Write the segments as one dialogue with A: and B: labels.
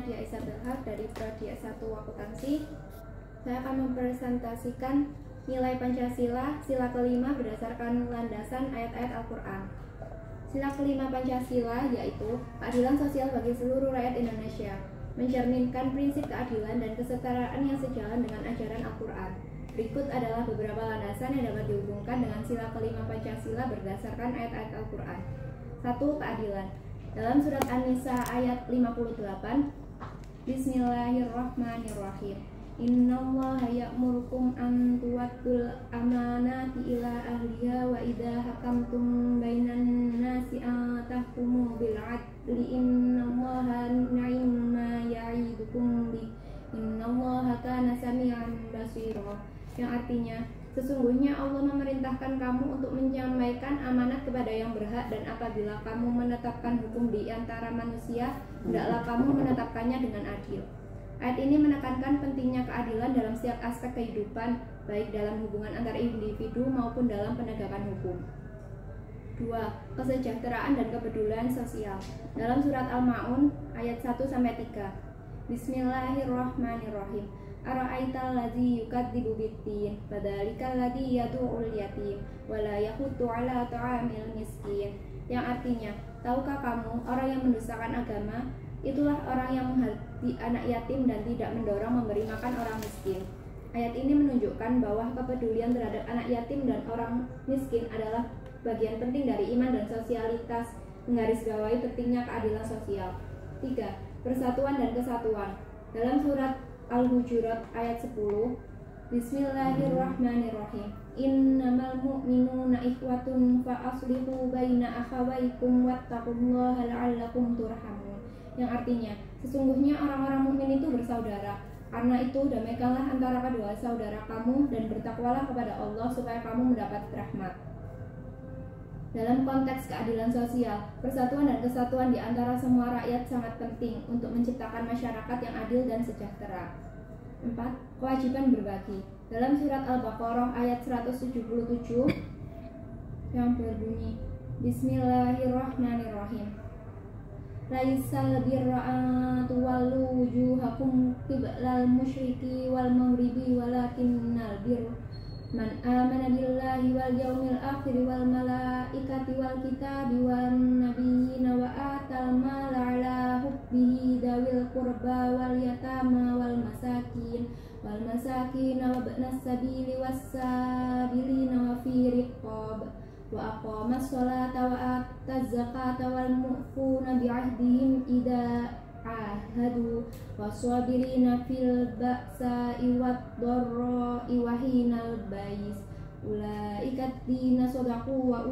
A: Nadia Isabel Haq dari Prodi S1 Akuntansi. Saya akan mempresentasikan nilai Pancasila, sila kelima berdasarkan landasan ayat-ayat Al-Quran. Sila kelima Pancasila yaitu keadilan sosial bagi seluruh rakyat Indonesia, mencerminkan prinsip keadilan dan kesetaraan yang sejalan dengan ajaran Al-Quran. Berikut adalah beberapa landasan yang dapat dihubungkan dengan sila kelima Pancasila berdasarkan ayat-ayat Al-Quran. 1. Keadilan. Dalam surat An-Nisa ayat 58, Bismillahirrahmanirrahim. Innallaha ya'murukum an tuwaddul amanati ila ahliha wa idza hakamtum bainan nasi an tahkumu bil adli innallaha ni'ma ya'idukum bi innallaha kana sami'an basira. Yang artinya, sesungguhnya Allah memerintahkan kamu untuk menyampaikan amanat kepada yang berhak, dan apabila kamu menetapkan hukum di antara manusia, hendaklah kamu menetapkannya dengan adil. Ayat ini menekankan pentingnya keadilan dalam setiap aspek kehidupan, baik dalam hubungan antar individu maupun dalam penegakan hukum. 2. Kesejahteraan dan kepedulian sosial. Dalam surat Al-Ma'un ayat 1-3, Bismillahirrahmanirrahim. Ara'aital ladzi yukadzibu biddin, fadzalikal ladzi yad'ul yatim wa la yahuddu 'ala ta'amil miskin. Yang artinya, tahukah kamu orang yang mendustakan agama? Itulah orang yang menghati anak yatim dan tidak mendorong memberi makan orang miskin. Ayat ini menunjukkan bahwa kepedulian terhadap anak yatim dan orang miskin adalah bagian penting dari iman dan sosialitas, menggarisbawahi pentingnya keadilan sosial. 3. Persatuan dan kesatuan. Dalam surat Al-Hujurat ayat 10, Bismillahirrahmanirrahim. Innamal mu'minuna ikhwatun fa aslihu baina akhawaykum wattaqullaha la'allakum turhamun. Yang artinya, sesungguhnya orang-orang mukmin itu bersaudara. Karena itu, damaikanlah antara kedua saudara kamu dan bertakwalah kepada Allah supaya kamu mendapat rahmat. Dalam konteks keadilan sosial, persatuan dan kesatuan di antara semua rakyat sangat penting untuk menciptakan masyarakat yang adil dan sejahtera. 4. Kewajiban berbagi. Dalam surat Al-Baqarah ayat 177 yang berbunyi, Bismillahirrahmanirrahim. Laisal birra an tuwallu wujuhakum qiblal musyriqi wal maghribi walakinnal birra man amana billahi wal yaumil akhir wal malaikati wal kitabi wan nabiyina wa atal mala ala hubbihi dawil qurba wal yatama wal masakin wa ibnas sabili was sabilina wa fi riqab wa aqamas sholata wa ataz zakata wal mu'funa bi'ahdihim idza ahadu wasabirina fil ba'sa'i wad dharra'i wa hinal bais ulaika alladzina shadaqu wa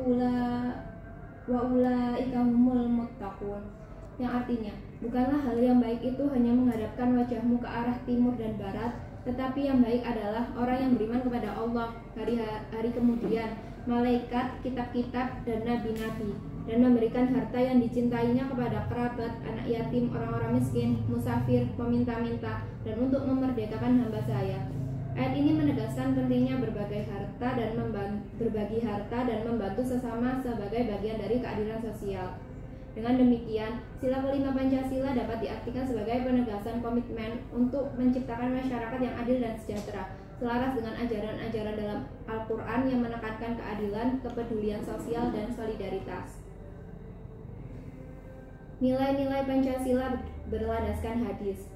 A: ulaika humul muttaqun. Yang artinya, bukanlah hal yang baik itu hanya menghadapkan wajahmu ke arah timur dan barat, tetapi yang baik adalah orang yang beriman kepada Allah, hari kemudian, malaikat, kitab-kitab, dan nabi-nabi, dan memberikan harta yang dicintainya kepada kerabat, anak yatim, orang-orang miskin, musafir, peminta-minta, dan untuk memerdekakan hamba saya. Ayat ini menegaskan pentingnya berbagi harta dan membantu sesama sebagai bagian dari keadilan sosial. Dengan demikian, sila kelima Pancasila dapat diartikan sebagai penegasan komitmen untuk menciptakan masyarakat yang adil dan sejahtera, selaras dengan ajaran-ajaran dalam Al-Quran yang menekankan keadilan, kepedulian sosial, dan solidaritas. Nilai-nilai Pancasila berlandaskan hadis.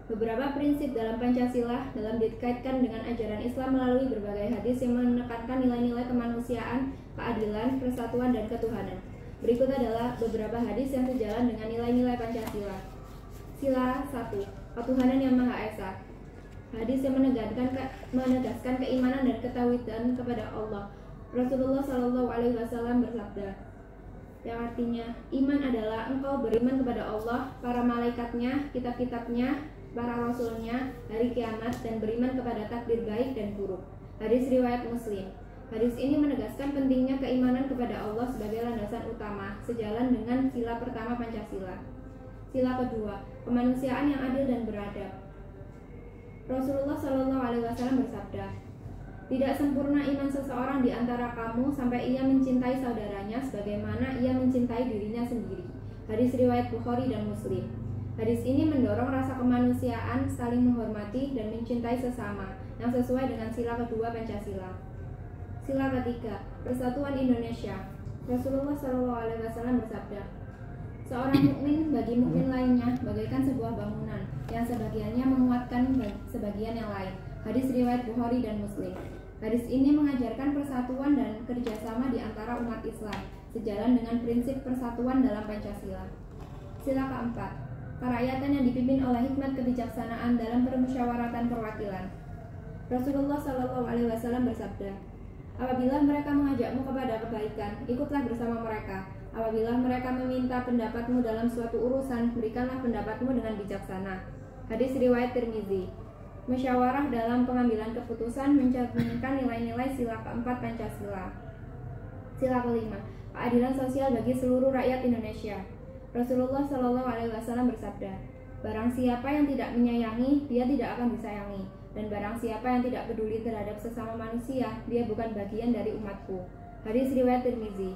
A: Beberapa prinsip dalam Pancasila dalam dikaitkan dengan ajaran Islam melalui berbagai hadis yang menekankan nilai-nilai kemanusiaan, keadilan, persatuan, dan ketuhanan. Berikut adalah beberapa hadis yang sejalan dengan nilai-nilai Pancasila. Sila 1. Ketuhanan yang Maha Esa. Hadis yang menegaskan keimanan dan ketauhidan kepada Allah. Rasulullah SAW bersabda, yang artinya, iman adalah engkau beriman kepada Allah, para malaikatnya, kitab-kitabnya, para rasulnya, hari kiamat, dan beriman kepada takdir baik dan buruk. Hadis riwayat Muslim. Hadis ini menegaskan pentingnya keimanan kepada Allah sebagai landasan utama, sejalan dengan sila pertama Pancasila. Sila kedua, kemanusiaan yang adil dan beradab. Rasulullah SAW bersabda, tidak sempurna iman seseorang di antara kamu sampai ia mencintai saudaranya sebagaimana ia mencintai dirinya sendiri. Hadis riwayat Bukhari dan Muslim. Hadis ini mendorong rasa kemanusiaan, saling menghormati dan mencintai sesama yang sesuai dengan sila kedua Pancasila. Sila ketiga, Persatuan Indonesia. Rasulullah SAW bersabda, seorang mukmin bagi mukmin lainnya bagaikan sebuah bangunan yang sebagiannya menguatkan sebagian yang lain. Hadis riwayat Bukhari dan Muslim. Hadis ini mengajarkan persatuan dan kerjasama di antara umat Islam, sejalan dengan prinsip persatuan dalam Pancasila. Sila keempat, kerakyatan yang dipimpin oleh hikmat kebijaksanaan dalam permusyawaratan perwakilan. Rasulullah SAW bersabda, apabila mereka mengajakmu kepada kebaikan, ikutlah bersama mereka. Apabila mereka meminta pendapatmu dalam suatu urusan, berikanlah pendapatmu dengan bijaksana. Hadis riwayat Tirmizi. Musyawarah dalam pengambilan keputusan mencerminkan nilai-nilai sila keempat Pancasila. Sila kelima, keadilan sosial bagi seluruh rakyat Indonesia. Rasulullah SAW bersabda, barang siapa yang tidak menyayangi, dia tidak akan disayangi. Dan barang siapa yang tidak peduli terhadap sesama manusia, dia bukan bagian dari umatku. Hadis riwayat Tirmizi.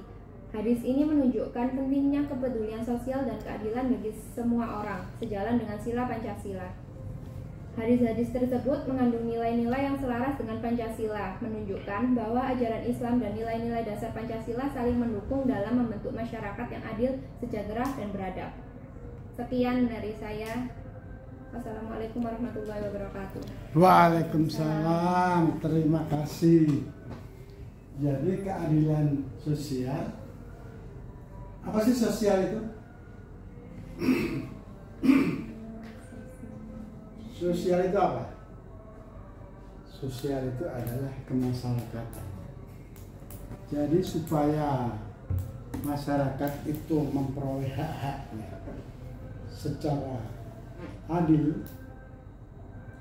A: Hadis ini menunjukkan pentingnya kepedulian sosial dan keadilan bagi semua orang, sejalan dengan sila Pancasila. Hadis-hadis tersebut mengandung nilai-nilai yang selaras dengan Pancasila, menunjukkan bahwa ajaran Islam dan nilai-nilai dasar Pancasila saling mendukung dalam membentuk masyarakat yang adil, sejahtera, dan beradab. Sekian dari saya. Wassalamualaikum warahmatullahi wabarakatuh.
B: Waalaikumsalam. Terima kasih. Jadi keadilan sosial. Apa sih sosial itu? Sosial itu apa? Sosial itu adalah kemasyarakatan. Jadi supaya masyarakat itu memperoleh hak-haknya secara adil.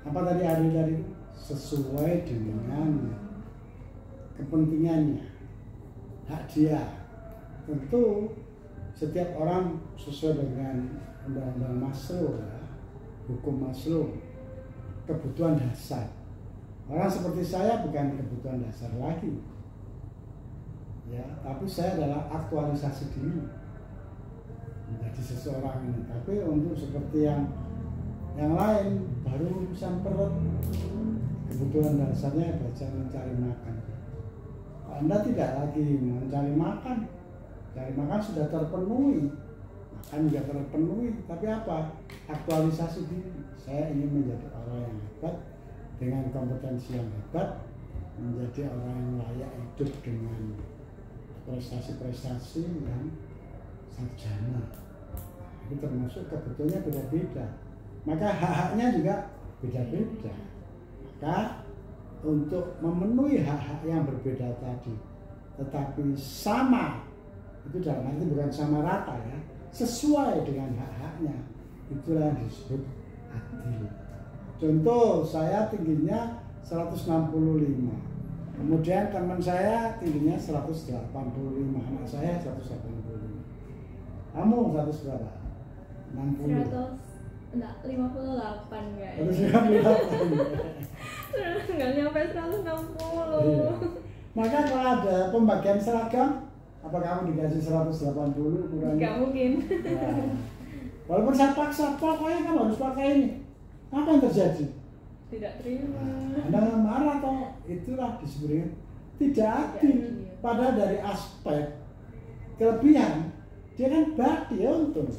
B: Apa tadi adil tadi? Sesuai dengan kepentingannya, hak dia. Tentu setiap orang sesuai dengan undang-undang Maslow, ya, hukum Maslow, kebutuhan dasar. Orang seperti saya bukan kebutuhan dasar lagi, ya, tapi saya adalah aktualisasi diri menjadi seseorang ini. Tapi untuk seperti yang lain baru urusan perut, kebutuhan dasarnya baca mencari makan. Anda tidak lagi mencari makan, cari makan sudah terpenuhi, makan juga terpenuhi. Tapi apa? Aktualisasi diri. Saya ingin menjadi orang yang hebat dengan kompetensi yang hebat, menjadi orang yang layak hidup dengan prestasi-prestasi yang sarjana. Itu termasuk kebutuhannya beda-beda. Maka hak-haknya juga beda-beda. Maka untuk memenuhi hak-hak yang berbeda tadi, tetapi sama, itu dalam arti bukan sama rata ya, sesuai dengan hak-haknya, itulah yang disebut adil. Contoh, saya tingginya 165, kemudian teman saya tingginya 185, anak saya 185. Kamu 100 berapa? 60.
A: 58 guys.
B: 158.
A: Nggak nyampe 160.
B: Iya. Maka kalau ada pembagian seragam, apa kamu dikasih 180 kurang?
A: Nggak mungkin.
B: Nah, walaupun saya paksa, pokoknya kamu harus pakai ini. Apa yang terjadi?
A: Tidak terima.
B: Anda marah toh, itulah disebutnya tidak adil. Padahal dari aspek kelebihan, dia kan badi ya untung.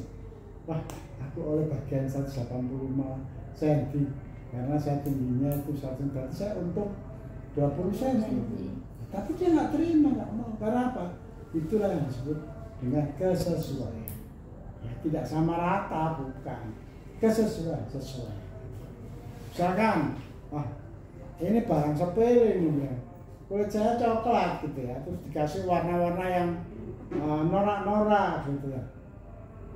B: Wah, aku oleh bagian 185 cm karena saya tingginya itu 1 cm, saya untung 20 cm. Tapi dia nggak terima, nggak mau. Karena apa? Itulah yang disebut dengan kesesuaian. Ya, tidak sama rata, bukan. Kesesuaian, sesuai. Misalkan, wah ini barang sepele ini ya. Kulit saya coklat gitu ya, terus dikasih warna-warna yang norak-norak gitu ya.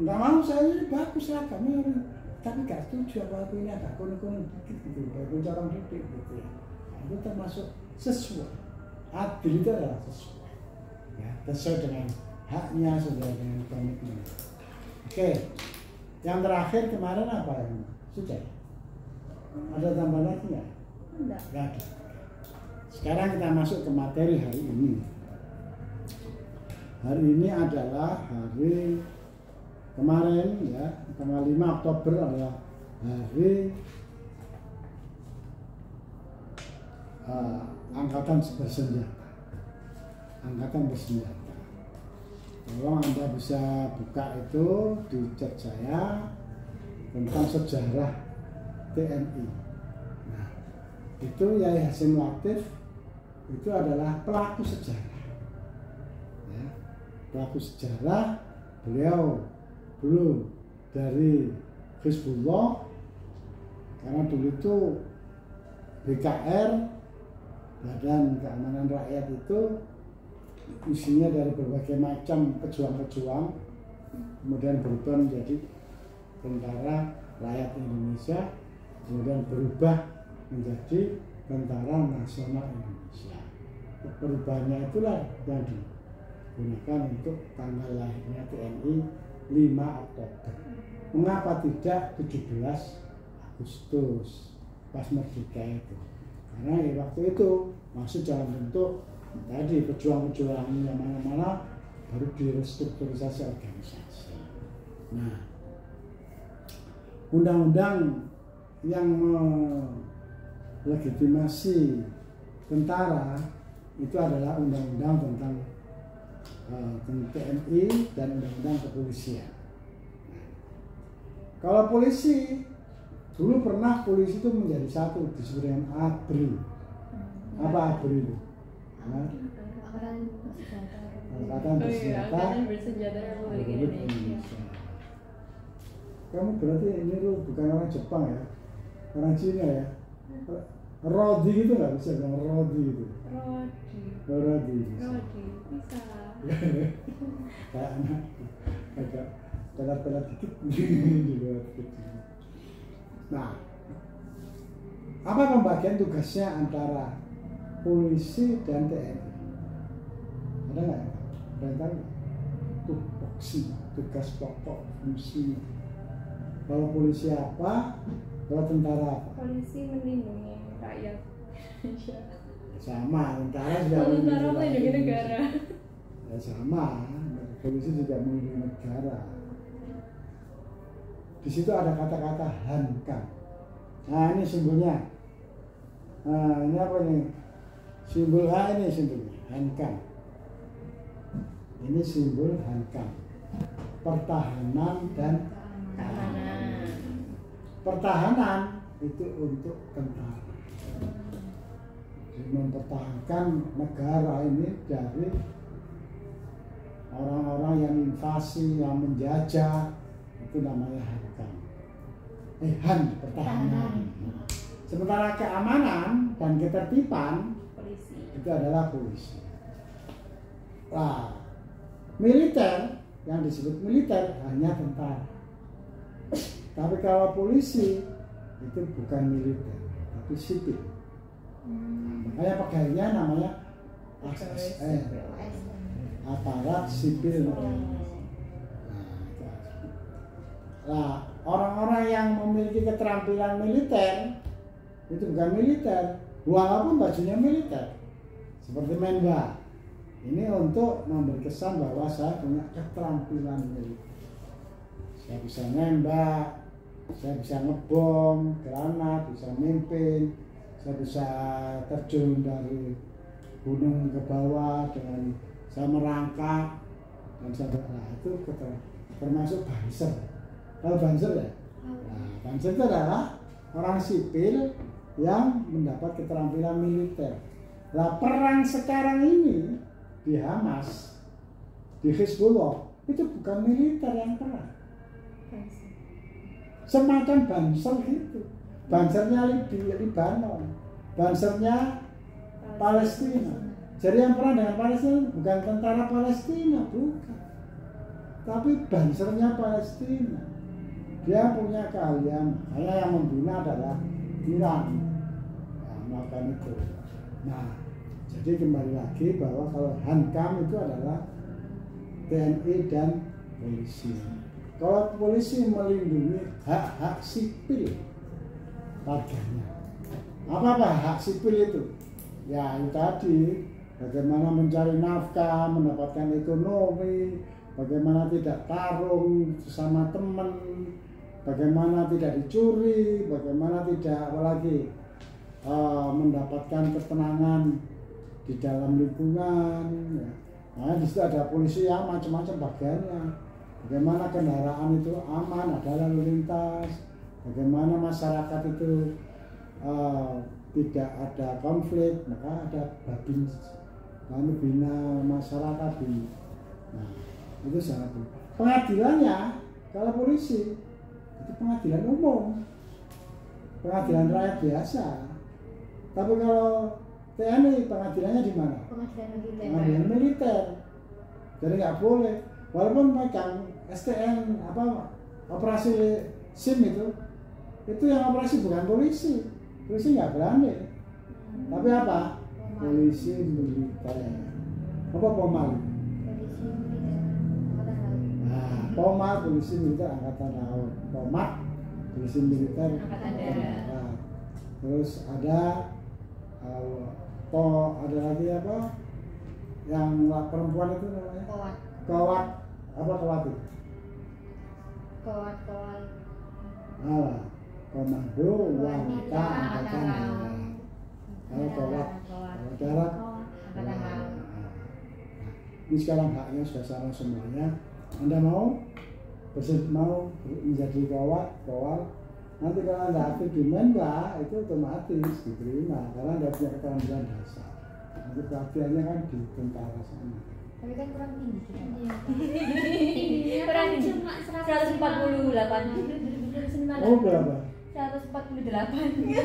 B: Nggak mau, saya ini bagus seragamnya, tapi nggak setuju apa aku ini agak kuning-kuning dikit gitu, baru corong dikit gitu ya. Nah, itu termasuk sesuai. Adil itu adalah sesuai, ya, sesuai dengan haknya, sesuai dengan komitmen. Oke, yang terakhir kemarin apa yang sudah? Ada tambahan lagi nggak?
A: Enggak.
B: Nggak ada. Sekarang kita masuk ke materi hari ini. Hari ini adalah hari kemarin ya tanggal 5 Oktober adalah hari angkatan bersenjata. Angkatan bersenjata. Tolong Anda bisa buka itu di chat saya tentang sejarah TNI. Nah, itu Yai Hasyim Latif itu adalah pelaku sejarah. Ya, pelaku sejarah. Beliau dulu dari Hizbullah, karena dulu itu BKR, Badan Keamanan Rakyat itu isinya dari berbagai macam pejuang-pejuang, kemudian berubah menjadi Tentara Rakyat Indonesia, kemudian berubah menjadi Tentara Nasional Indonesia. Perubahannya itulah yang digunakan untuk tanggal lahirnya TNI 5 Oktober. Mengapa tidak 17 Agustus pas merdeka itu? Karena waktu itu masih dalam bentuk tadi pejuang-pejuang yang mana-mana baru direstrukturisasi organisasi. Nah, undang-undang yang melegitimasi tentara itu adalah undang-undang tentang TNI dan undang-undang kepolisian. Nah, kalau polisi dulu pernah polisi itu menjadi satu disebut dengan ABRI. Apa ABRI itu? Angkatan bersenjata Republik Indonesia. Kamu berarti ini lu bukan orang Jepang ya, orang Cina ya. Rodi gitu nggak bisa bilang Rodi gitu. Rodi bisa. Kayak anak agak pelat-pelat dikit di luar kecil. Nah, apa pembagian tugasnya antara polisi dan TNI? Ada nggak? Ada tupoksi, tugas pokok, fungsi. Kalau polisi apa? Kalau tentara apa?
A: Polisi melindungi rakyat.
B: Sama, tentara juga
A: melindungi negara.
B: Ya sama, polisi juga melindungi negara. Di situ ada kata-kata hankam. Nah ini simbolnya. Nah ini apa nih? Simbol H ini simbolnya hankam. Ini simbol hankam. Pertahanan dan keamanan. Pertahanan itu untuk tentara. Jadi mempertahankan negara ini dari orang-orang yang invasi, yang menjajah, itu namanya hankam. Han, pertahanan. Nah, sementara keamanan dan ketertiban polisi. Itu adalah polisi. Nah, militer yang disebut militer hanya tentara. Tapi kalau polisi itu bukan militer, tapi sipil. Makanya pegawainya namanya ASN, aparat sipil negara. Nah, orang-orang yang memiliki keterampilan militer itu bukan militer, walaupun bajunya militer, seperti Menba. Ini untuk memberi kesan bahwa saya punya keterampilan militer. Saya bisa nembak, saya bisa ngebom, granat, bisa mimpin, saya bisa terjun dari gunung ke bawah dengan saya merangkak dan saya itu termasuk banser. Tahu banser ya? Nah, banser itu adalah orang sipil yang mendapat keterampilan militer. Nah, perang sekarang ini di Hamas, di Hizbullah itu bukan militer yang perang, semacam banser gitu. Bansernya Libanon, bansernya Palestina. Jadi yang perang dengan Palestina bukan tentara Palestina, bukan, tapi bansernya Palestina. Dia punya keahlian, hanya yang membina adalah Iran. Nah, melakukan itu. Nah, jadi kembali lagi bahwa kalau hankam itu adalah TNI dan polisi. Kalau polisi melindungi hak-hak sipil warganya. Apa hak sipil itu? Ya itu tadi, bagaimana mencari nafkah, mendapatkan ekonomi, bagaimana tidak tarung sesama teman, bagaimana tidak dicuri, bagaimana tidak apalagi mendapatkan ketenangan di dalam lingkungan. Ya. Nah, di situ ada polisi yang macam-macam bagiannya. Bagaimana kendaraan itu aman, ada lalu lintas, bagaimana masyarakat itu tidak ada konflik, maka ada babin lalu bina masyarakat ini. Nah, itu sangat penting. Pengadilannya kalau polisi itu pengadilan umum, pengadilan rakyat biasa. Tapi kalau TNI pengadilannya di mana? Pengadilan militer. Jadi nggak boleh. Walaupun megang STN operasi SIM itu yang operasi bukan polisi nggak berani. Tapi apa? Polisi militer. Apa Pomal? Nah, Pomal polisi militer angkatan laut, Pomat polisi militer angkatan darat. Terus ada ada lagi apa? Yang perempuan itu namanya? Kawat itu?
A: Kawat.
B: Komando wanita angkatan darat. Kalau kawat darat. Ini sekarang haknya sudah sama semuanya. Anda mau menjadi kawal, nanti kalau Anda aktif di Menla itu otomatis diterima karena Anda punya keterampilan dasar. Nanti pelatihannya kan di tentara sana.
A: Tapi kan kurang tinggi kita.
C: Kurang cuma 148.
B: Oh, berapa?
C: 148.
A: 158.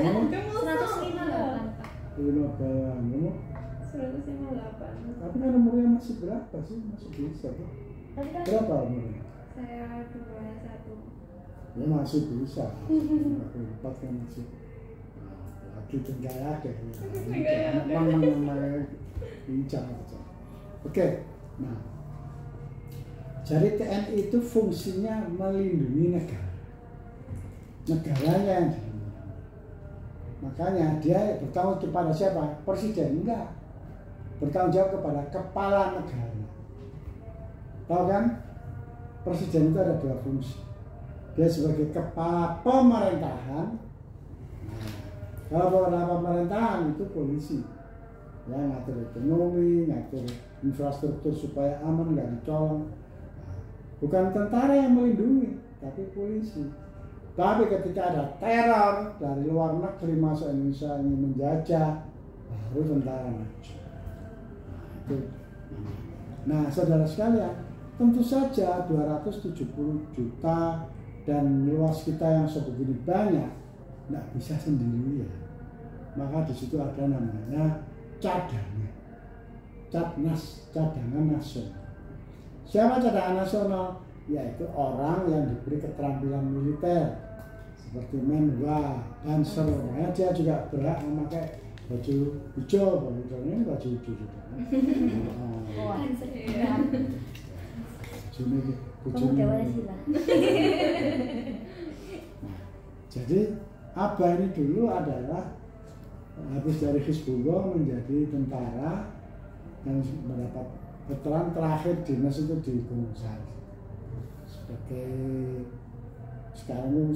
B: 158.
A: 158.
B: Tapi kan umurnya masih berapa sih? Masih bisa tuh. Berapa umurnya?
A: Saya 21.
B: Ya masih bisa. 44 kan masih. Lagi tenggaya deh. Bincang aja. Oke. Nah, jadi TNI itu fungsinya melindungi negara. Negaranya yang dilindungi. Makanya dia bertanggung jawab kepada siapa? Presiden? Enggak. Bertanggung jawab kepada kepala negara. Tahu kan? Presiden itu ada dua fungsi. Dia sebagai kepala pemerintahan. Nah, kalau kepala pemerintahan itu polisi. Ya, ngatur ekonomi, ngatur infrastruktur supaya aman, nggak dicolong. Nah, bukan tentara yang melindungi, tapi polisi. Tapi ketika ada teror dari luar negeri masuk Indonesia ingin menjajah, baru tentara maju. Nah, saudara sekalian, tentu saja 270 juta dan luas kita yang sebegini banyak tidak bisa sendirian. Maka di situ ada namanya cadangan, cadangan nasional. Siapa cadangan nasional? Yaitu orang yang diberi keterampilan militer seperti Menwa, Banser. Makanya dia juga berhak memakai baju hijau, ini baju hijau juga. Jadi Abah ini dulu adalah habis dari Hizbullah menjadi tentara dan mendapat veteran terakhir dinas itu di Gunung Sari sebagai sekarang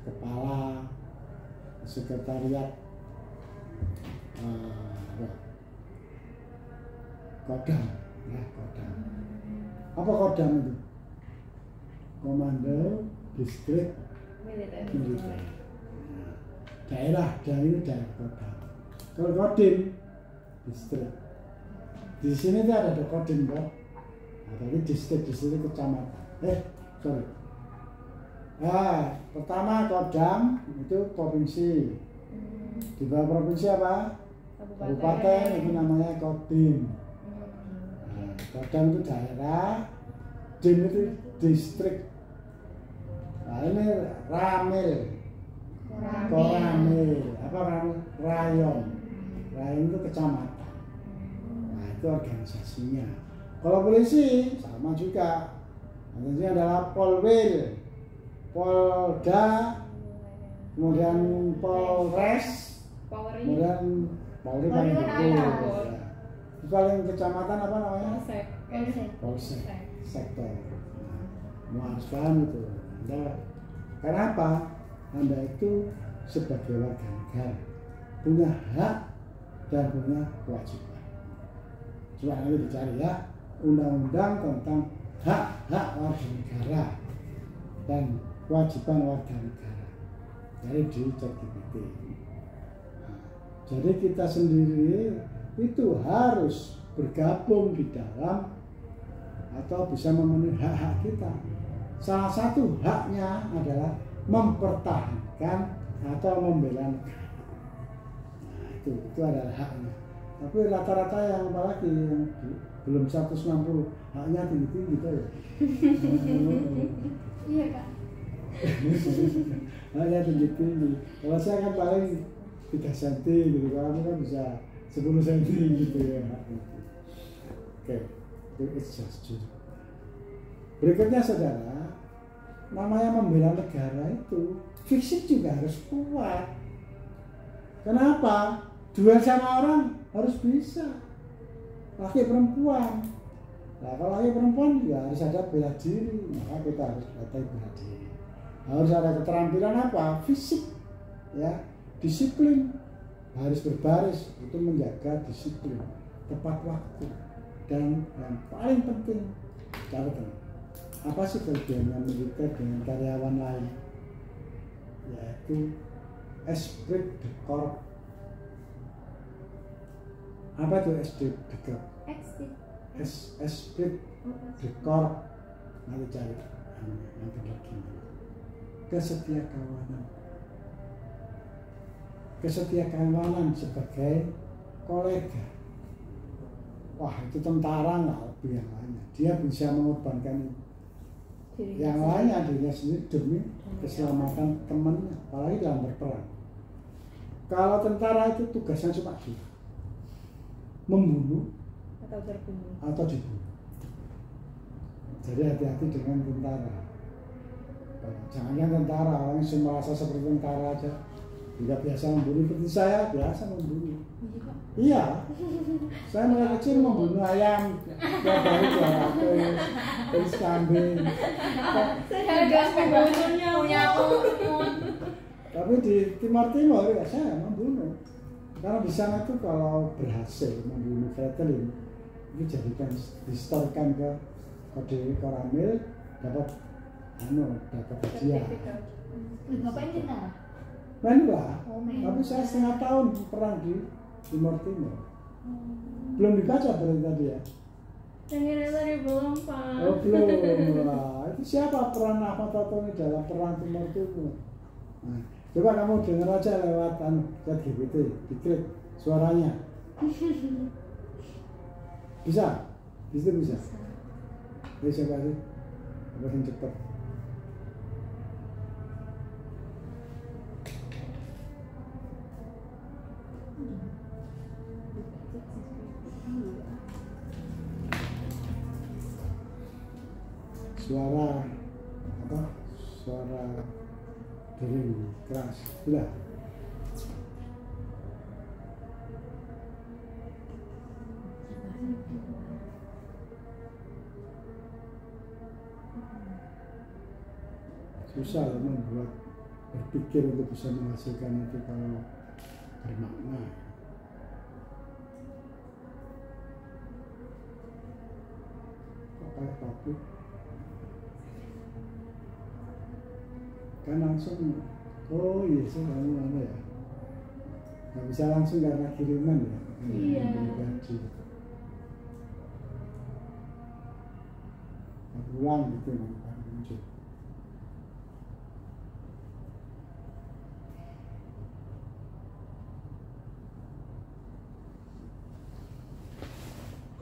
B: kepala sekretariat Kodam, ya Kodam. Apa Kodam itu? Komando Distrik Militer. Daerah Kodam. Kalau Kodim distrik. Di sini tuh ada Kodim kok. Nah, tadi distrik kecamatan. Sorry. Nah, pertama Kodam itu provinsi. Di bawah provinsi apa? Kabupaten itu namanya Kodim. Nah, Kodam itu daerah, Dim itu distrik. Nah, ini Ramil. Koramil, apa Ramil? Rayon. Rayon itu kecamatan. Nah, itu organisasinya. Kalau polisi sama juga. Nanti adalah Polwil, Polda, kemudian Polres, kemudian Polri paling gede. Paling kecamatan apa namanya?
A: Polsek.
B: Polsek. sektor. Nah, harus paham itu. Karena apa? Anda itu sebagai warga negara punya hak dan punya kewajiban. Coba nanti dicari ya, undang-undang tentang hak-hak warga negara dan kewajiban warga negara. Jadi di ChatGPT. Nah, jadi kita sendiri itu harus bergabung di dalam atau bisa memenuhi hak-hak kita. Salah satu haknya adalah mempertahankan atau membela negara. Nah, itu adalah haknya. Tapi rata-rata yang apalagi yang belum 160 haknya tinggi-tinggi gitu ya.
A: Iya Kak.
B: Haknya tinggi-tinggi. Kalau saya kan paling 3 cm gitu, kamu kan bisa 10 cm gitu ya. Oke, it's just true. Berikutnya saudara, namanya membela negara itu fisik juga harus kuat. Kenapa? Duel sama orang harus bisa. Laki perempuan. Nah, kalau laki perempuan juga harus ada bela diri. Maka kita harus latih bela diri. Harus ada keterampilan apa? Fisik, ya, disiplin. Harus berbaris untuk menjaga disiplin, tepat waktu, dan yang paling penting, catatan. Apa sih perbedaannya militer dengan karyawan lain? Yaitu esprit de corps. Apa itu esprit de corps? Esprit de corps. Nanti cari yang benar gimana. Kesetiakawanan sebagai kolega. Wah, itu tentara nggak lebih yang lainnya. Dia bisa mengorbankan yang lainnya dirinya sendiri demi keselamatan temannya, apalagi dalam berperang. Kalau tentara itu tugasnya cuma dua, membunuh atau dibunuh. Jadi hati-hati dengan tentara. Jangan tentara, orang yang merasa seperti tentara aja tidak biasa membunuh. Seperti saya biasa membunuh. Iya, saya mulai kecil membunuh ayam, tiap hari 200, terus kambing.
A: Saya agak punya
B: Tapi di Timur ya saya membunuh. Karena di sana tuh kalau berhasil membunuh Fretilin, itu jadikan distorkan ke kode Koramil, dapat hadiah.
C: Bapak ini tentara?
B: Main lah,
C: Oh, main.
B: tapi saya setengah tahun perang di Timur. Belum dibaca berarti tadi ya?
A: Yang ini tadi belum Pak.
B: Oh belum lah. Itu siapa peran Ahmad Tatoni dalam perang Timur Timur? Nah, coba kamu dengar aja lewat ChatGPT, diklik suaranya. Bisa? Di situ bisa? Bisa siapa sih? Apa yang cepat? Suara apa? Suara dering keras. Sudah. Susah membuat berpikir untuk bisa menghasilkan itu kalau bermakna. Pakai topik kan langsung, oh iya sih kamu mana ya, nggak bisa langsung karena kiriman ya.
A: Iya.
B: Pribadi. Ulang gitu baru muncul.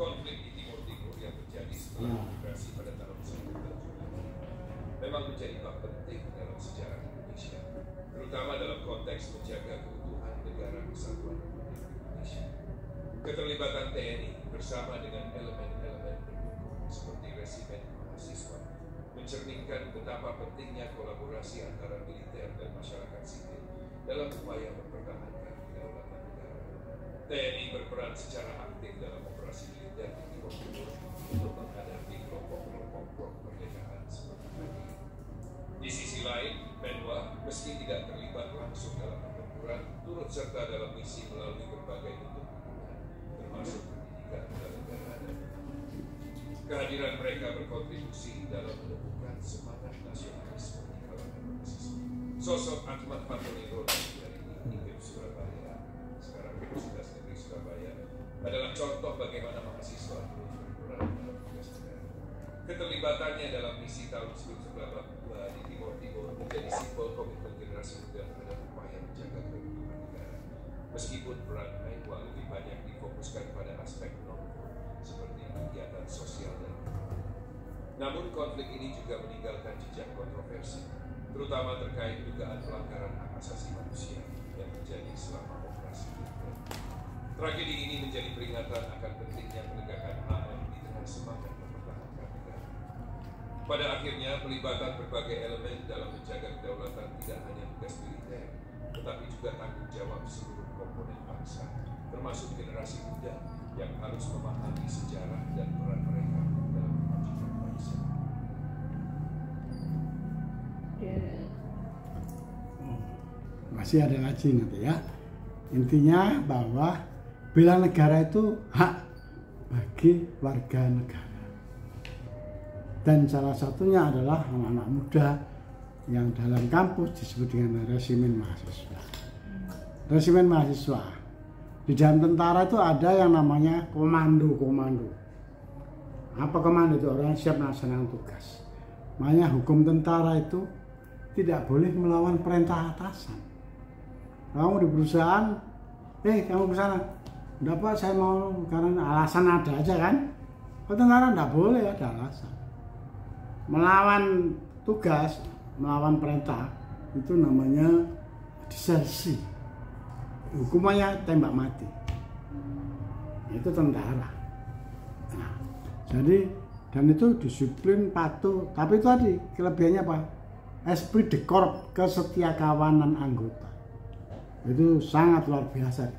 D: Konflik di Timur Timur yang terjadi setelah migrasi pada tahun 1970 memang menjadi bab penting dalam sejarah Indonesia, terutama dalam konteks menjaga keutuhan negara kesatuan Republik Indonesia. Keterlibatan TNI bersama dengan elemen-elemen pendukung seperti resimen mahasiswa mencerminkan betapa pentingnya kolaborasi antara militer dan masyarakat sipil dalam upaya mempertahankan kedaulatan negara. TNI berperan secara aktif dalam operasi militer di Timur Timur untuk menghadapi kelompok-kelompok sisi lain, Menwa meski tidak terlibat langsung dalam pertempuran, turut serta dalam misi melalui berbagai bentuk dukungan, termasuk pendidikan dan negara. Kehadiran mereka berkontribusi dalam menumbuhkan semangat nasionalisme di kalangan mahasiswa. Sosok Ahmad Fatoni Rodi dari IKIP Surabaya, sekarang Universitas Negeri Surabaya, adalah contoh bagaimana mahasiswa terus berperan dalam tugas negara. Keterlibatannya dalam misi tahun 1982 di Timur Timur menjadi simbol komitmen generasi muda terhadap upaya menjaga keutuhan negara. Meskipun peran Menwa lebih banyak difokuskan pada aspek non-formal seperti kegiatan sosial dan ekonomi. Namun konflik ini juga meninggalkan jejak kontroversi, terutama terkait dugaan pelanggaran hak asasi manusia yang terjadi selama operasi militer. Tragedi ini menjadi peringatan akan pentingnya penegakan HAM di tengah semangat mempertahankan negara. Pada akhirnya, pelibatan berbagai elemen dalam menjaga kedaulatan tidak hanya tugas militer, tetapi juga tanggung jawab seluruh komponen bangsa, termasuk generasi muda yang harus memahami sejarah dan peran mereka dalam kemajuan bangsa.
B: Masih ada lagi nanti ya. Intinya bahwa bela negara itu hak bagi warga negara. Dan salah satunya adalah anak-anak muda yang dalam kampus disebut dengan resimen mahasiswa. Resimen mahasiswa. Di dalam tentara itu ada yang namanya komando. Apa komando itu? Orang siap melaksanakan tugas. Makanya hukum tentara itu tidak boleh melawan perintah atasan. Kamu di perusahaan, kamu ke sana. Enggak Pak, saya mau karena alasan ada aja kan. Kalau tentara enggak boleh ada alasan. Melawan tugas, melawan perintah itu namanya disersi. Hukumannya tembak mati. Itu tentara. Nah, jadi dan itu disiplin, patuh. Tapi itu tadi kelebihannya apa? Esprit de corps, kesetiakawanan anggota. Itu sangat luar biasa.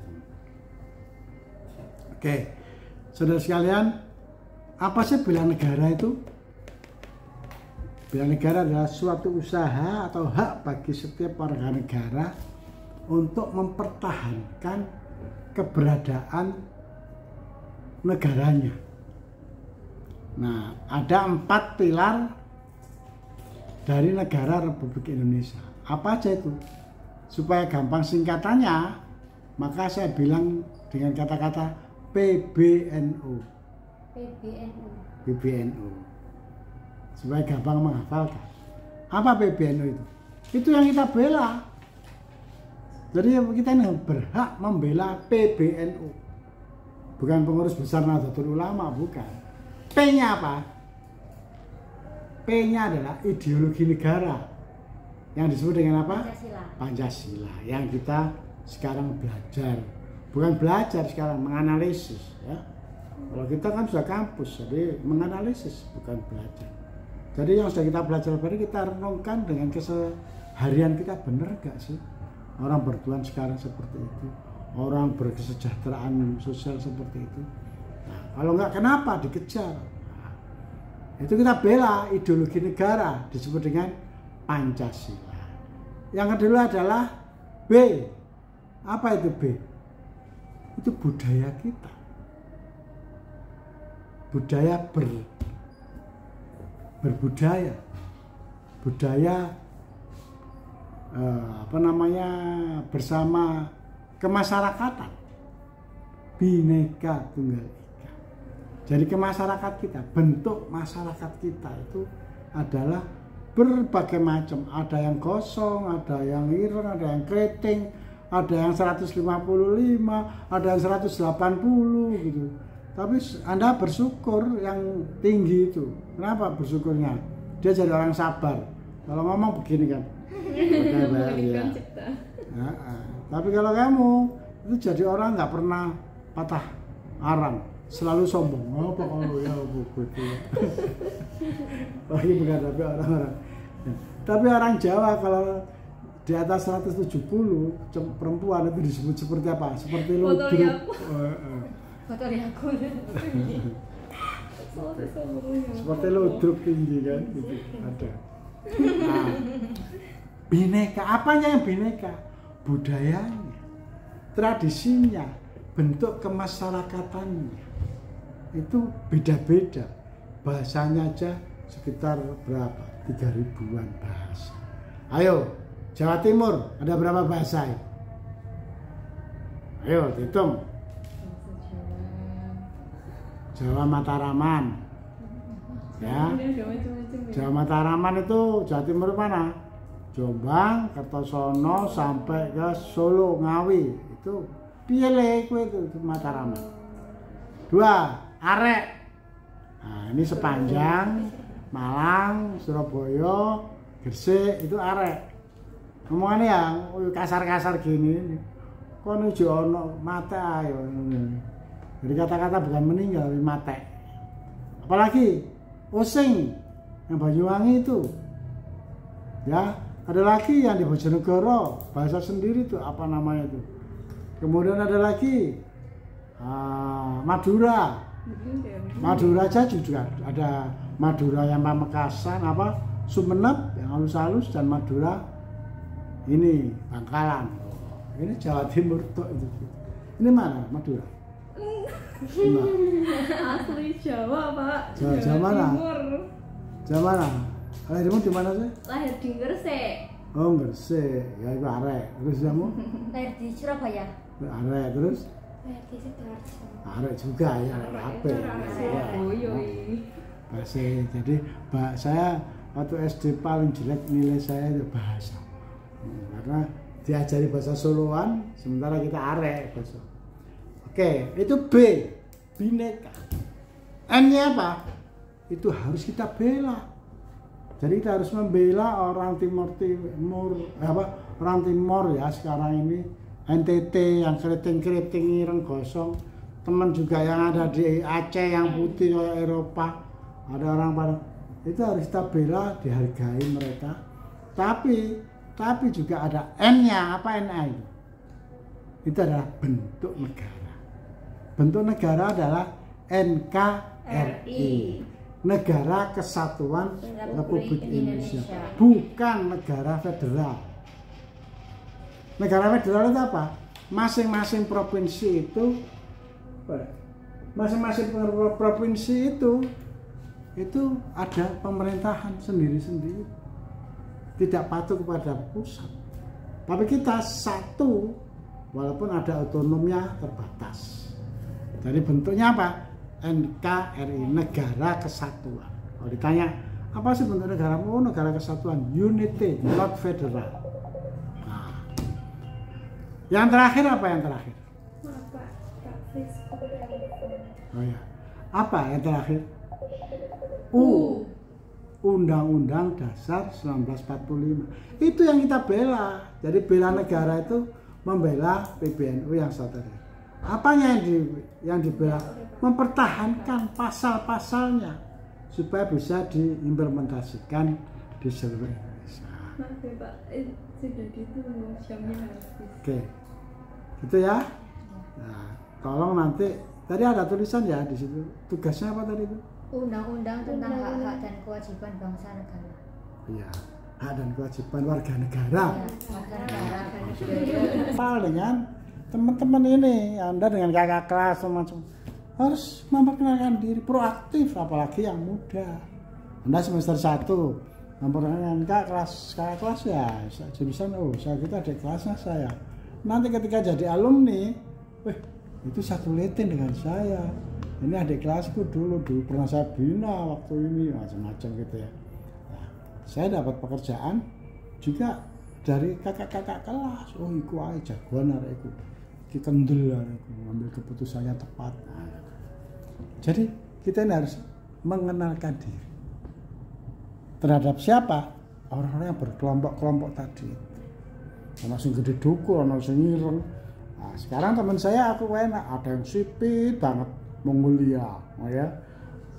B: Oke, saudara sekalian, apa sih bela negara itu? Bela negara adalah suatu usaha atau hak bagi setiap warga negara untuk mempertahankan keberadaan negaranya. Nah, ada 4 pilar dari negara Republik Indonesia. Apa aja itu? Supaya gampang singkatannya, maka saya bilang dengan kata-kata PBNU. PBNU. Supaya gampang menghafalkan. Apa PBNU itu? Itu yang kita bela. Jadi kita ini berhak membela PBNU. Bukan pengurus besar Nahdlatul Ulama, bukan. P-nya apa? P-nya adalah ideologi negara. Yang disebut dengan apa? Pancasila. Yang kita sekarang belajar. Bukan belajar sekarang, menganalisis. Ya. Kalau kita kan sudah kampus, jadi menganalisis, bukan belajar. Jadi yang sudah kita belajar tadi kita renungkan dengan keseharian kita, benar gak sih? Orang bertuan sekarang seperti itu. Orang berkesejahteraan sosial seperti itu. Nah, kalau nggak kenapa dikejar? Nah, itu kita bela ideologi negara disebut dengan Pancasila. Yang kedua adalah B. Apa itu B? Itu budaya kita. Budaya berbudaya. Budaya bersama kemasyarakatan. Bhinneka Tunggal Ika. Jadi kemasyarakat kita, bentuk masyarakat kita itu adalah berbagai macam. Ada yang gosong, ada yang ireng, ada yang keriting, ada yang 155, ada yang 180 gitu. Tapi Anda bersyukur yang tinggi itu. Kenapa bersyukurnya? Dia jadi orang sabar. Kalau ngomong begini kan. Ya. Tapi kalau kamu itu jadi orang nggak pernah patah arang, selalu sombong. Oh, pokoknya ya begitu. Lagi menghadapi orang-orang. Tapi orang Jawa kalau di atas 170 perempuan itu disebut seperti apa? Seperti ludruk. Seperti ludruk tinggi kan, gitu. Ada. Nah, bineka, apanya yang bineka? Budayanya, tradisinya, bentuk kemasyarakatannya. Itu beda-beda. Bahasanya aja sekitar berapa? 3.000-an bahasa. Ayo, Jawa Timur ada berapa bahasa? Ayo, hitung. Jawa Mataraman. Ya. Jawa Mataraman itu Jawa Timur mana? Jombang, Kertosono sampai ke Solo, Ngawi. Itu piye le kowe itu Mataraman. 2, Arek. Nah, ini sepanjang Malang, Surabaya, Gresik itu arek. Ngomongannya yang kasar-kasar gini. Kono jo ono mate ayo. Jadi kata-kata bukan meninggal, tapi mate. Apalagi Osing yang Banyuwangi itu. Ya, ada lagi yang di Bojonegoro, bahasa sendiri tuh apa namanya itu. Kemudian ada lagi Madura. Madura aja juga ada Madura yang Pamekasan apa Sumenep yang halus-halus dan Madura ini Bangkalan. Ini Jawa Timur tuh itu. Ini mana Madura?
A: Asli Jawa, Pak.
B: Jawa mana?
A: Timur.
B: Jawa mana? Lahirmu di mana sih?
A: Lahir di Gresik.
B: Oh, Gresik. Ya itu arek. Terus kamu?
C: Lahir di Surabaya.
B: Arek terus?
A: Lahir di Sidoarjo.
B: Arek juga ya, arek apa? Ya. Bahasa. Jadi saya waktu SD paling jelek nilai saya itu bahasa. Karena diajari bahasa Soloan, sementara kita arek bahasa. Oke, itu B, bineka. N-nya apa? Itu harus kita bela. Jadi kita harus membela orang Timur orang Timur ya sekarang ini, NTT yang keriting-keriting ireng gosong, teman juga yang ada di Aceh yang putih kayak Eropa, ada orang pada itu harus kita bela, dihargai mereka. Tapi juga ada N-nya, apa N-nya itu? Itu adalah bentuk negara. Bentuk negara adalah NKRI, Negara Kesatuan Republik Indonesia, bukan negara federal. Negara federal itu apa? Masing-masing provinsi itu ada pemerintahan sendiri-sendiri, tidak patuh kepada pusat. Tapi kita satu, walaupun ada otonomnya terbatas. Jadi bentuknya apa? NKRI, Negara Kesatuan. Kalau ditanya, apa sih bentuk negara? Oh, Negara Kesatuan, unity, not federal. Nah. Yang terakhir apa yang terakhir? Oh ya, apa yang terakhir? Undang-Undang Dasar 1945. Itu yang kita bela. Jadi bela negara itu membela PBNU yang saudara. Apanya yang dibela? Mempertahankan pasal-pasalnya supaya bisa diimplementasikan di seluruh Indonesia.
A: Maaf ya Pak, sudah ditunggu jamnya habis.
B: Oke, gitu ya. Nah, tolong nanti tadi ada tulisan ya di situ. Tugasnya apa tadi itu?
C: Undang-undang tentang hak-hak dan kewajiban bangsa negara.
B: Iya, hak dan kewajiban warga negara.
C: Ya, warga negara.
B: Apa dengan teman-teman ini, Anda dengan kakak kelas macam harus memperkenalkan diri, proaktif, apalagi yang muda. Anda semester 1 memperkenalkan kakak kelas ya, jurusan saya kita adik kelasnya saya. Nanti ketika jadi alumni, itu satu letin dengan saya. Ini adik kelasku dulu pernah saya bina waktu ini, macam-macam gitu ya. Nah, saya dapat pekerjaan juga dari kakak-kakak kelas. Oh, iku ae jagoan arek iku. Iki kendel arek ngambil keputusannya tepat. Nah, jadi kita ini harus mengenalkan diri. Terhadap siapa? Orang-orang yang berkelompok-kelompok tadi. Ono sing gede duku, ono sing ireng. Nah, sekarang teman saya aku enak, ada yang sipit banget. Mongolia, oh ya,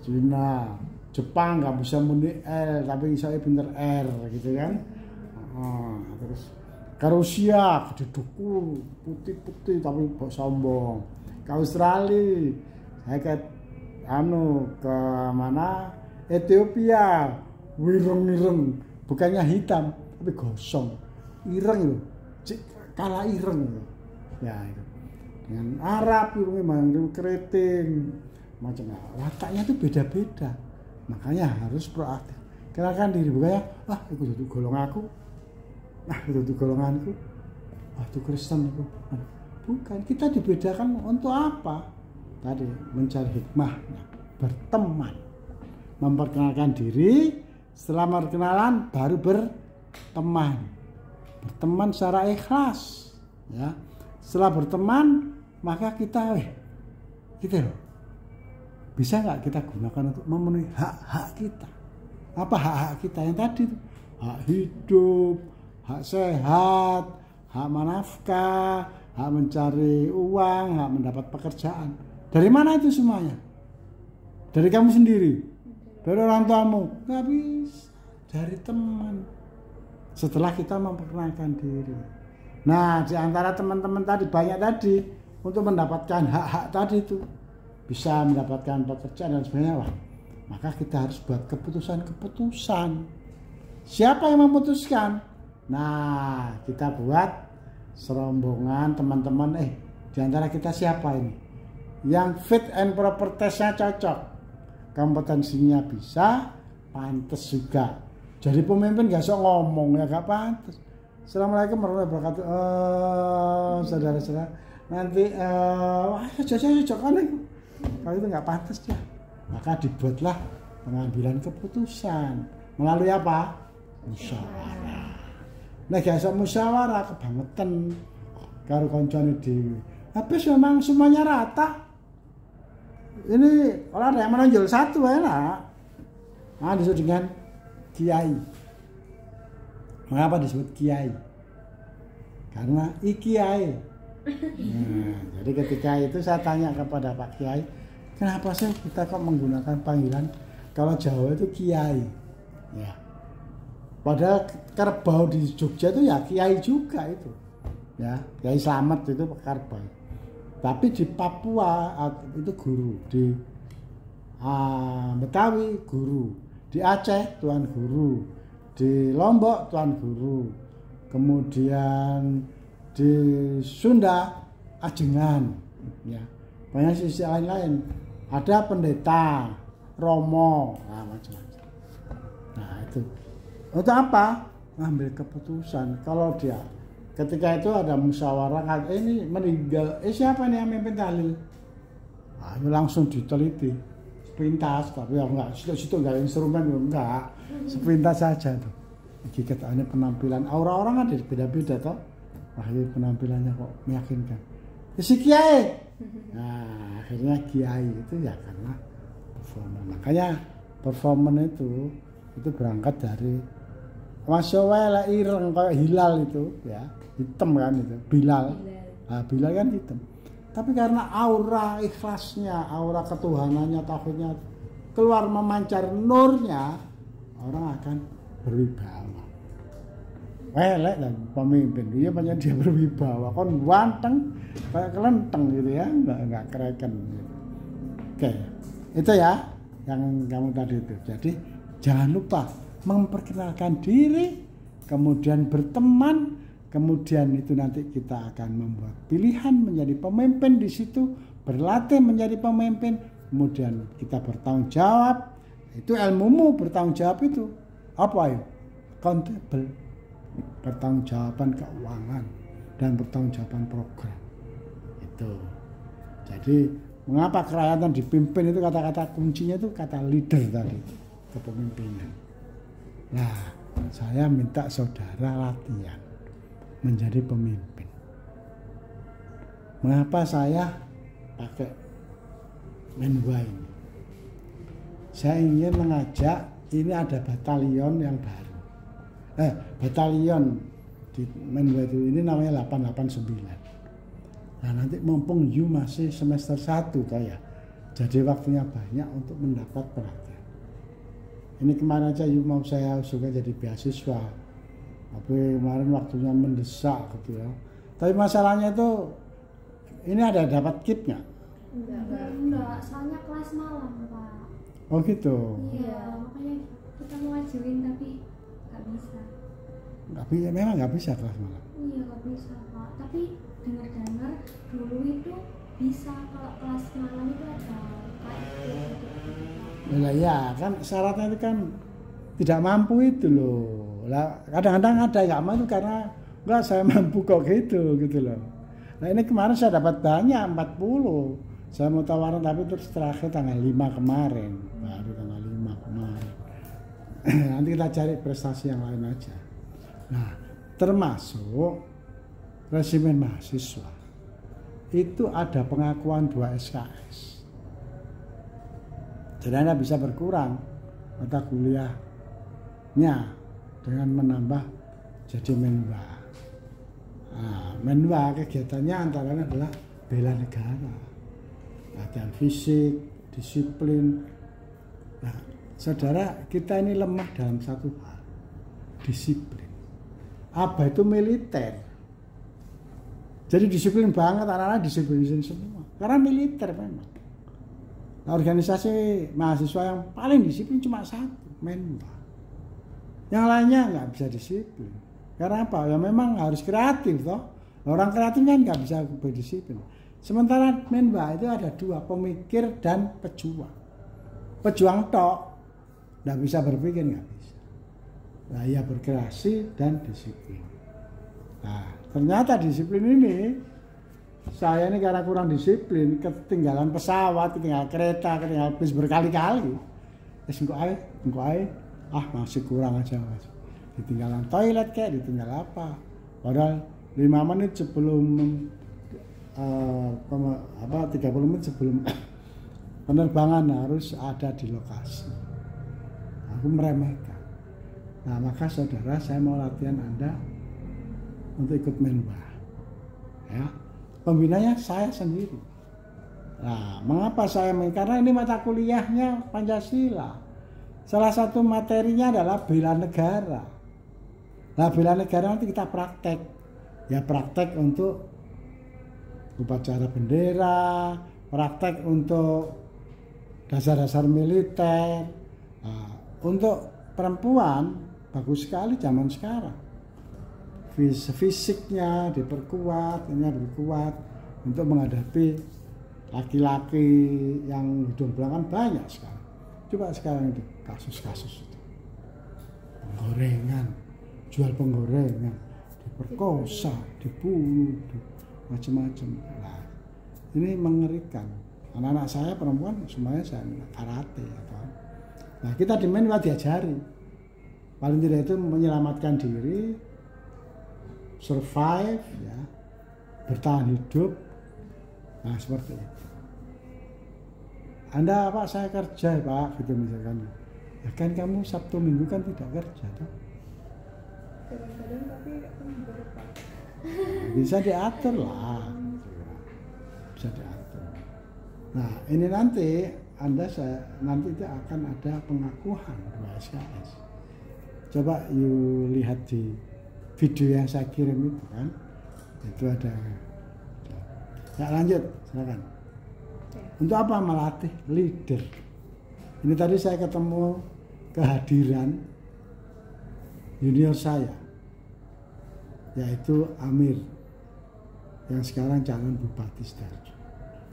B: Cina, Jepang nggak bisa muni L, tapi saya pinter R, gitu kan. Terus ke Rusia, gede duku, putih-putih tapi sombong. Ke Australia, saya ke ke mana? Ethiopia, wireng-wireng, bukannya hitam tapi gosong, ireng loh, kalah ireng loh. Ya itu. Dengan Arab irungnya keriting, macam wataknya itu beda-beda. Makanya harus proaktif. Kenalkan diri, bukannya itu tuh golonganku, itu golonganku, itu Kristen itu. Bukan, kita dibedakan untuk apa? Tadi mencari hikmahnya, berteman, memperkenalkan diri. Setelah perkenalan baru berteman secara ikhlas, ya. Setelah berteman maka kita gitu loh, bisa nggak kita gunakan untuk memenuhi hak-hak kita. Apa hak-hak kita yang tadi tuh? Hak hidup, hak sehat, hak menafkah, hak mencari uang, hak mendapat pekerjaan. Dari mana itu semuanya? Dari kamu sendiri? Dari orang tuamu? Nggak bisa. Dari teman. Setelah kita memperkenalkan diri. Nah, di antara teman-teman tadi banyak tadi untuk mendapatkan hak-hak tadi itu, bisa mendapatkan pekerjaan dan sebagainya. Maka kita harus buat keputusan-keputusan. Siapa yang memutuskan? Nah, kita buat serombongan teman-teman. Di antara kita siapa ini? Yang fit and proper testnya cocok. Kompetensinya bisa, pantas juga. Jadi pemimpin gak sok ngomong ya, gak pantas. Assalamualaikum warahmatullahi wabarakatuh. Saudara-saudara, nanti cocok kan itu. Kalau itu gak pantas ya. Maka dibuatlah pengambilan keputusan melalui apa? Musyawarah. Nah, gak sok musyawarah kebangetan karo koncone dhewe. Habis memang semuanya rata. Ini kalau ada yang menonjol satu enak. Nah, disebut dengan kiai. Mengapa disebut kiai? Karena ikiai. Nah, jadi ketika itu saya tanya kepada Pak Kiai, kenapa sih kita kok menggunakan panggilan kalau Jawa itu kiai? Ya. Padahal kerbau di Jogja itu ya kiai juga itu. Ya, Kiai Slamet itu kerbau. Tapi di Papua itu guru, di Betawi guru, di Aceh tuan guru, di Lombok tuan guru, kemudian di Sunda ajengan, ya. Banyak sisi lain-lain. Ada pendeta, romo, macam-macam. Nah itu untuk apa? Ngambil keputusan. Kalau dia ketika itu ada musyawarah, ini meninggal, siapa nih yang memimpin tahlil? Langsung diteliti, sepintas, tapi ya enggak, situ enggak instrumen, enggak, sepintas saja tuh. Ini penampilan, aura orang ada beda-beda toh. Ini penampilannya kok meyakinkan. Si kiai. Nah, akhirnya kiai itu ya karena performa. Makanya performa itu berangkat dari masyawala ireng kayak hilal itu ya. Hitam kan itu, Bilal. Nah, Bilal kan hitam. Tapi karena aura ikhlasnya, aura ketuhanannya, tauhidnya keluar memancar nurnya, orang akan berwibawa. Elek lah pemimpin, dia banyak dia berwibawa, kon ganteng kayak kelenteng gitu ya, enggak kereken gitu. Oke, itu ya yang kamu tadi itu. Jadi jangan lupa memperkenalkan diri, kemudian berteman. Kemudian itu nanti kita akan membuat pilihan menjadi pemimpin di situ, berlatih menjadi pemimpin, kemudian kita bertanggung jawab. Itu ilmumu bertanggung jawab itu. Apa itu? Accountable. Pertanggungjawaban keuangan dan pertanggungjawaban program. Itu. Jadi mengapa kerakyatan dipimpin itu kata-kata kuncinya itu kata leader tadi, kepemimpinan. Nah, saya minta saudara latihan menjadi pemimpin. Mengapa saya pakai menwa ini? Saya ingin mengajak, ini ada batalion yang baru. Batalion di menwa itu ini namanya 889. Nah, nanti mumpung you masih semester 1 toh ya. Jadi waktunya banyak untuk mendapat perhatian. Ini kemarin aja you mau saya usulkan jadi beasiswa. Tapi kemarin waktunya mendesak gitu ya. Tapi masalahnya itu ini ada dapat KIP nggak?
C: Enggak, soalnya kelas malam Pak.
B: Oh gitu.
C: Iya, makanya kita mau ngajuin tapi Gak bisa.
B: Nggak bisa, memang nggak bisa kelas malam.
C: Iya gak bisa Pak. Tapi dengar-dengar dulu itu bisa kalau kelas malam itu ada kayak gitu.
B: Nah, ya kan syaratnya itu kan tidak mampu itu loh. Lah kadang-kadang ada yang nggak mampu karena enggak saya mampu kok gitu loh. Nah ini kemarin saya dapat banyak 40. Saya mau tawaran tapi terus terakhir tanggal 5 kemarin. Baru tanggal 5 kemarin. Nanti kita cari prestasi yang lain aja. Nah, termasuk resimen mahasiswa. Itu ada pengakuan 2 SKS. Jadi Anda bisa berkurang mata kuliahnya dengan menambah jadi menwa. Nah, menwa kegiatannya antara lain adalah bela negara, latihan fisik, disiplin. Nah, saudara, kita ini lemah dalam satu hal, disiplin. Apa itu militer? Jadi disiplin banget, anak-anak disiplin semua. Karena militer memang. Nah, organisasi mahasiswa yang paling disiplin cuma satu, menwa. Yang lainnya nggak bisa disiplin. Karena apa? Ya memang harus kreatif toh. Orang kreatif kan nggak bisa berdisiplin. Sementara menwa itu ada 2, pemikir dan pejuang. Pejuang tok, nggak bisa berpikir, nggak bisa. Nah, ya berkreasi dan disiplin. Nah, ternyata disiplin ini, saya ini karena kurang disiplin, ketinggalan pesawat, ketinggalan kereta, ketinggalan bis berkali-kali. Engko ae, masih kurang aja mas. Ditinggalan toilet kayak, ditinggal apa. Padahal 5 menit sebelum 30 menit sebelum penerbangan harus ada di lokasi. Aku meremehkan. Nah, maka saudara, saya mau latihan Anda untuk ikut menwa. Ya. Pembinanya saya sendiri. Nah, mengapa saya karena ini mata kuliahnya Pancasila. Salah satu materinya adalah bela negara. Nah, bela negara nanti kita praktek. Ya, praktek untuk upacara bendera, praktek untuk dasar-dasar militer. Nah, untuk perempuan bagus sekali zaman sekarang. Fisiknya diperkuat, ini diperkuat untuk menghadapi laki-laki yang hidung belakang banyak sekali. Coba sekarang itu kasus-kasus itu, penggorengan, jual penggorengan, diperkosa, dibunuh, macam-macam. Nah, ini mengerikan. Anak-anak saya perempuan semuanya saya karate. Nah, kita di menwa diajari, paling tidak itu menyelamatkan diri, survive, ya, bertahan hidup. Nah, seperti itu. Anda, Pak, saya kerja, Pak, gitu misalkan. Ya kan kamu Sabtu Minggu kan tidak kerja, toh?
A: Kadang-kadang tapi berapa?
B: Bisa diatur lah. Bisa diatur. Nah, ini nanti nanti itu akan ada pengakuan 2 SKS. Coba you lihat di video yang saya kirim itu kan, itu ada. Ya, lanjut, silakan. Untuk apa? Melatih leader. Ini tadi saya ketemu kehadiran junior saya, yaitu Amir, yang sekarang calon Bupati Sidoarjo,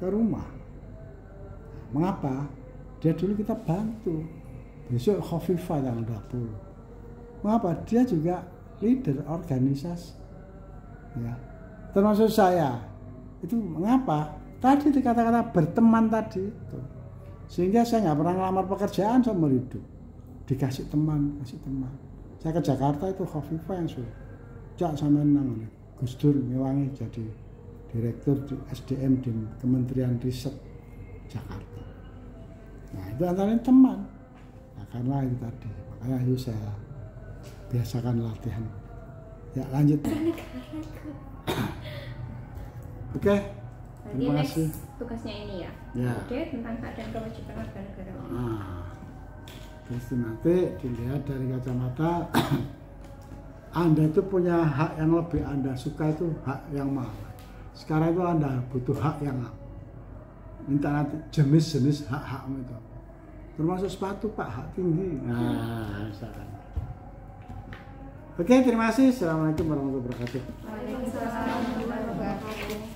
B: ke rumah. Mengapa? Dia dulu kita bantu. Besok Khofifah tanggal 20. Mengapa? Dia juga leader organisasi. Ya. Termasuk saya. Itu mengapa? Tadi itu kata-kata berteman tadi itu. Sehingga saya nggak pernah ngelamar pekerjaan seumur hidup. Dikasih teman, kasih teman. Saya ke Jakarta itu Khofifah yang suruh. Jak sama namanya Gus Dur ngewangi jadi direktur di SDM di Kementerian Riset Jakarta. Nah, itu antara teman. Nah, karena itu tadi, makanya itu saya biasakan latihan. Ya, lanjut. Oke. Terima kasih.
A: Tugasnya ini ya. Oke, tentang hak dan kewajiban warga negara.
B: Nah, terus nanti dilihat dari kacamata Anda itu punya hak yang lebih Anda suka itu hak yang mana. Sekarang itu Anda butuh hak yang apa? Minta nanti jenis-jenis hak-hakmu itu. Termasuk sepatu, Pak, hak tinggi. Nah, misalkan. Oke, terima kasih. Assalamualaikum warahmatullahi wabarakatuh.
A: Waalaikumsalam warahmatullahi wabarakatuh.